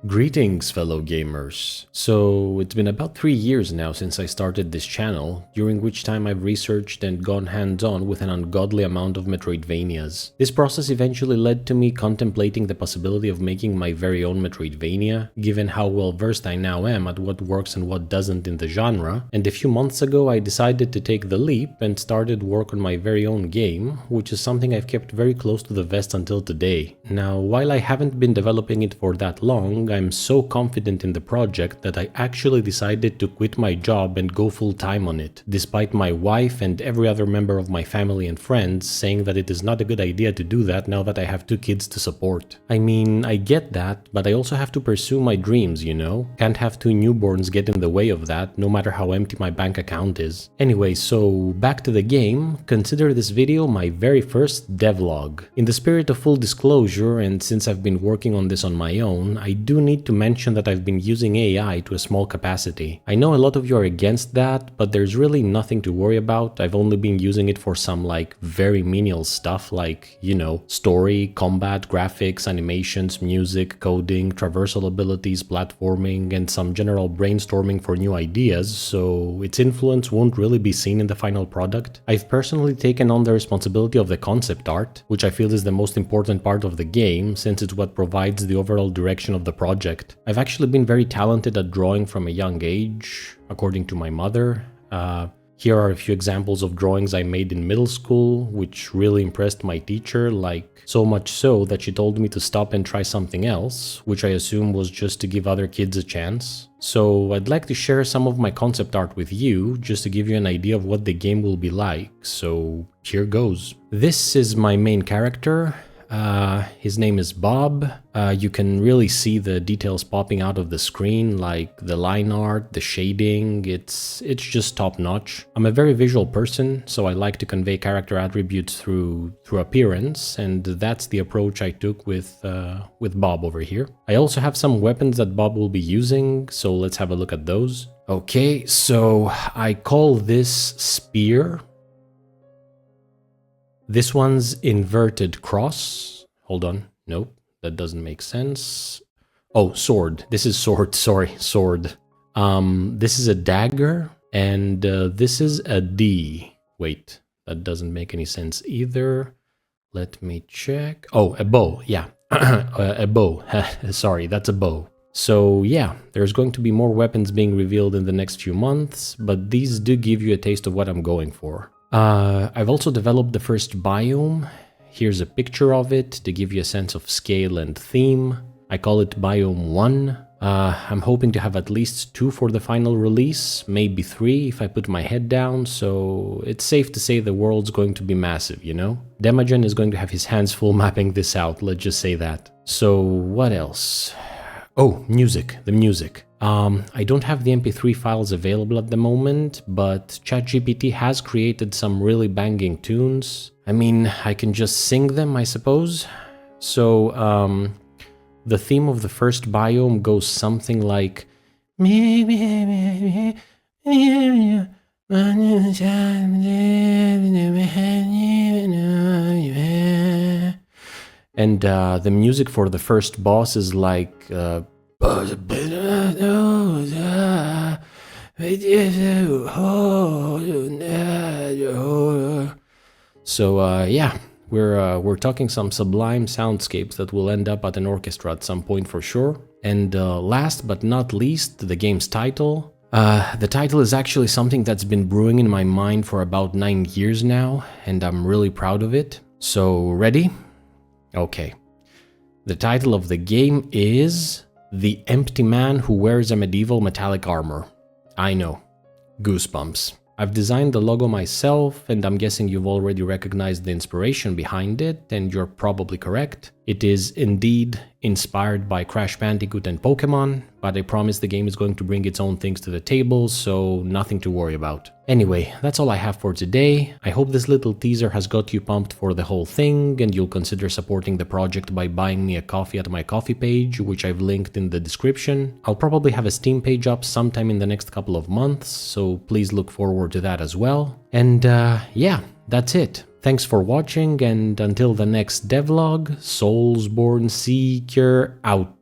Greetings, fellow gamers. So, it's been about 3 years now since I started this channel, during which time I've researched and gone hands-on with an ungodly amount of Metroidvanias. This process eventually led to me contemplating the possibility of making my very own Metroidvania, given how well versed I now am at what works and what doesn't in the genre, and a few months ago I decided to take the leap and started work on my very own game, which is something I've kept very close to the vest until today. Now, while I haven't been developing it for that long, I'm so confident in the project that I actually decided to quit my job and go full time on it, despite my wife and every other member of my family and friends saying that it is not a good idea to do that now that I have 2 kids to support. I mean, I get that, but I also have to pursue my dreams, you know? Can't have 2 newborns get in the way of that, no matter how empty my bank account is. Anyway, so back to the game, consider this video my very first devlog. In the spirit of full disclosure, and since I've been working on this on my own, I do need to mention that I've been using AI to a small capacity. I know a lot of you are against that, but there's really nothing to worry about. I've only been using it for some very menial stuff like, you know, story, combat, graphics, animations, music, coding, traversal abilities, platforming, and some general brainstorming for new ideas, so its influence won't really be seen in the final product. I've personally taken on the responsibility of the concept art, which I feel is the most important part of the game, since it's what provides the overall direction of the project. I've actually been very talented at drawing from a young age, according to my mother. Here are a few examples of drawings I made in middle school, which really impressed my teacher, so much so that she told me to stop and try something else, which I assume was just to give other kids a chance. So I'd like to share some of my concept art with you, just to give you an idea of what the game will be like, so here goes. This is my main character. His name is Bob. You can really see the details popping out of the screen, like the line art, the shading, it's just top notch. I'm a very visual person, so I like to convey character attributes through appearance, and that's the approach I took with Bob over here. I also have some weapons that Bob will be using, so let's have a look at those. Okay, so I call this Spear. This one's inverted cross. Hold on. Nope, that doesn't make sense. Oh, sword. This is sword. Sorry, sword. This is a dagger, and this is a D. Wait, that doesn't make any sense either. Let me check. Oh, a bow. Yeah, a bow. Sorry, that's a bow. So yeah, there's going to be more weapons being revealed in the next few months, but these do give you a taste of what I'm going for. I've also developed the first biome. Here's a picture of it to give you a sense of scale and theme. I call it Biome 1. I'm hoping to have at least 2 for the final release, maybe 3 if I put my head down, so it's safe to say the world's going to be massive, you know? Demagen is going to have his hands full mapping this out, let's just say that. So what else? Oh, music, the music. I don't have the MP3 files available at the moment, but ChatGPT has created some really banging tunes. I mean, I can just sing them, I suppose. So, the theme of the first biome goes something like... And the music for the first boss is like... So yeah, we're talking some sublime soundscapes that will end up at an orchestra at some point for sure. And last but not least, the game's title. The title is actually something that's been brewing in my mind for about 9 years now, and I'm really proud of it. So ready? Okay. The title of the game is The Empty Man Who Wears a Medieval Metallic Armor. I know. Goosebumps. I've designed the logo myself, and I'm guessing you've already recognized the inspiration behind it, and you're probably correct. It is indeed inspired by Crash Bandicoot and Pokemon, but I promise the game is going to bring its own things to the table, so nothing to worry about. Anyway, that's all I have for today. I hope this little teaser has got you pumped for the whole thing, and you'll consider supporting the project by buying me a coffee at my coffee page, which I've linked in the description. I'll probably have a Steam page up sometime in the next couple of months, so please look forward to that as well. And yeah, that's it. Thanks for watching, and until the next devlog, Soulsborne Seeker out.